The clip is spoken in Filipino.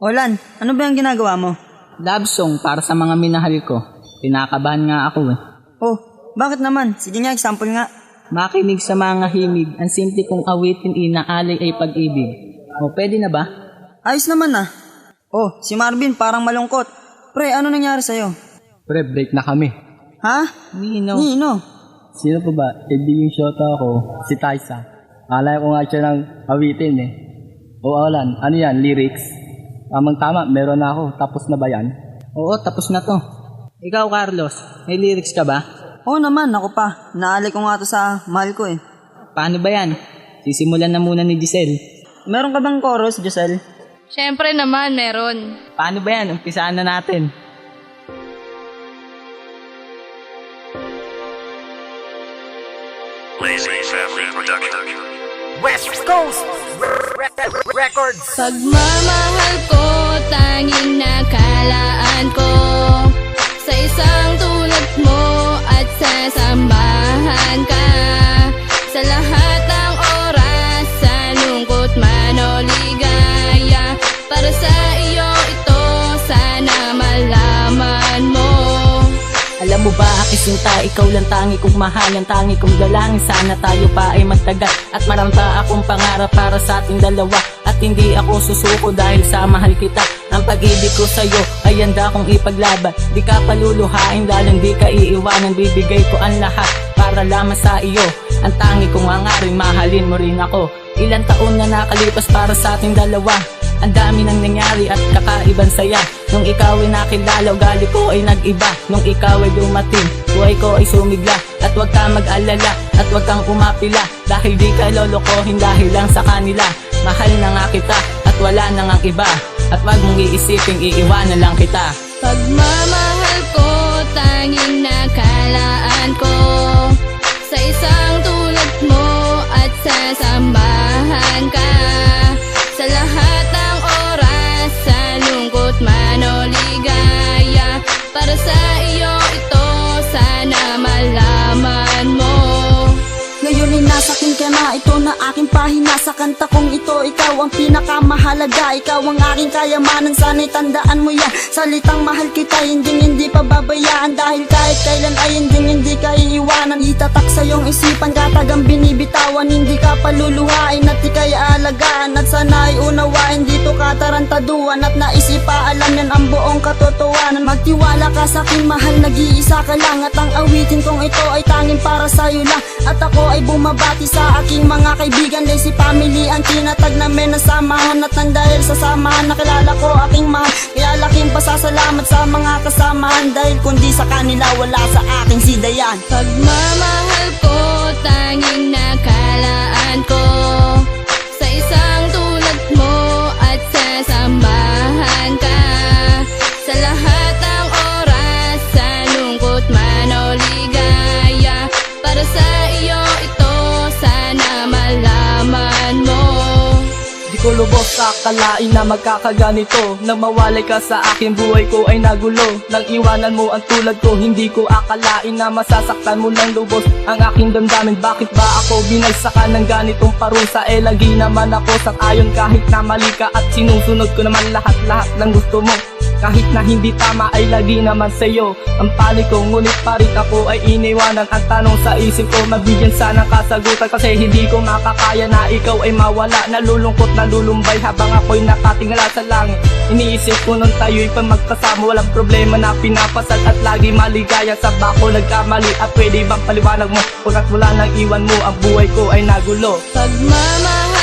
Olan, ano ba yung ginagawa mo? Love song para sa mga minahal ko. Pinakabahan nga ako eh. Oh, bakit naman? Sige nga, example nga. Makinig sa mga himig, ang simple kong awitin inaalay ay pag-ibig. O, pwede na ba? Ayos naman ah. Oh, si Marvin parang malungkot. Pre, ano nangyari sa'yo? Pre, break na kami. Ha? Nino. Nino? Sino pa ba? Hindi yung shota ko, si Taisa. Alay ko nga siya ng awitin eh. O Alan, ano yan, lyrics? Tamang-tama, meron na ako. Tapos na ba yan? Oo, tapos na to. Ikaw, Carlos, may lyrics ka ba? Oo naman, ako pa. Naalay ko nga to sa mahal ko eh. Paano ba yan? Sisimulan na muna ni Giselle. Meron ka bang chorus, Giselle? Siyempre naman, meron. Paano ba yan? Umpisaan na natin. Lazy Family Production. West Coast Records. Pagmamahal ko, tanging nakalaan ko sa isang tulad mo at sasamahan ka sa lahat ng oras, sa lungkot man o ligaya. Para sa iyo ito, sana malaman mo. Alam mo ba, Akisinta, ikaw lang tangi kong mahal, ang tangi kong dalangin. Sana tayo pa ay magtagal at marami pa akong pangarap para sa ating dalawa. At hindi ako susuko dahil sa mahal kita. Ang pag-ibig ko sa'yo ay handa kong ipaglaban. Di ka paluluhain, lalong di ka iiwanan. Bibigay ko ang lahat para lamang sa iyo. Ang tangi kong hangarin, mahalin mo rin ako. Ilang taon na nakalipas para sa ating dalawa. Ang dami nang nangyari at kakaibang saya. Nung ikaw ay nakilala, ugali ko ay nag-iba. Nung ikaw ay dumating, buhay ko ay sumigla. At huwag ka mag-alala at huwag kang umapila, dahil di ka lolokohin dahil lang sa kanila. Mahal na nga kita at wala na ngang iba. At wag mong iisiping iiwanan lang kita. Pagmamahal ko, tanging nakalaan ko sa isang tulad mo at sasamahan ka sa lahat ng oras, sa lungkot man o ligaya. Para sa iyo ito, sana malaman mo. Ngayon ay nasakin ka na, ito na aking pahina. Sa kanta kong ito, ikaw ang pinakamahalaga. Ikaw ang aking kayamanan, sana'y tandaan mo yan. Salitang mahal kita, hindi pababayaan. Dahil kahit kailan ay hindi ka iiwanan. Itatak sa iyong isipan, katagang binibitawan. Hindi ka paluluhain at ika'y aalagaan. At sana'y unawain, dito ka tarantaduan. At naisipa, alam yan ang buong katotohanan. Magtiwala ka sa aking mahal, nag-iisa ka lang. At ang awitin kong ito ay tanging para sa'yo lang. At ako ay bumabati sa aking mga kaibigan. Lazy Family ang tinatag namin na samahan. At nang dahil sa samahan, nakilala ko aking mahal. Kaya laking pasasalamat sa mga kasamahan. Dahil kundi sa kanila, wala sa aking si Dayan. Pagmamahal ko, tanging nakalaan ko sa isang tulad mo at sasamahan ka sa lahat ng oras, sa lungkot man o ligaya. Para sa iyo ito, sana malaman mo. Di ko lubos sa akalain na magkakaganito. Nang mawalay ka sa akin, buhay ko ay nagulo. Nang iwanan mo ang tulad ko, hindi ko akalain na masasaktan mo ng lubos ang aking damdamin. Bakit ba ako binagsakan ng ganitong parusa? Lagi naman ako sang-ayon kahit na mali ka. At sinusunod ko naman lahat ng gusto mo. Kahit na hindi tama ay lagi naman sa'yo ang panig ko, ngunit pa rin ako ay iniwanan. Ang tanong sa isip ko, mabigyan sana kasagutan. Kasi hindi ko makakaya na ikaw ay mawala. Nalulungkot, nalulumbay habang ako'y nakatingala sa langit. Iniisip ko nung tayo'y pa magkasama, walang problema na pinapasal at lagi maligaya. Sa bako nagkamali at pwede bang paliwanag mo? Pagkat wala nang iwan mo, ang buhay ko ay nagulo. Pagmamahal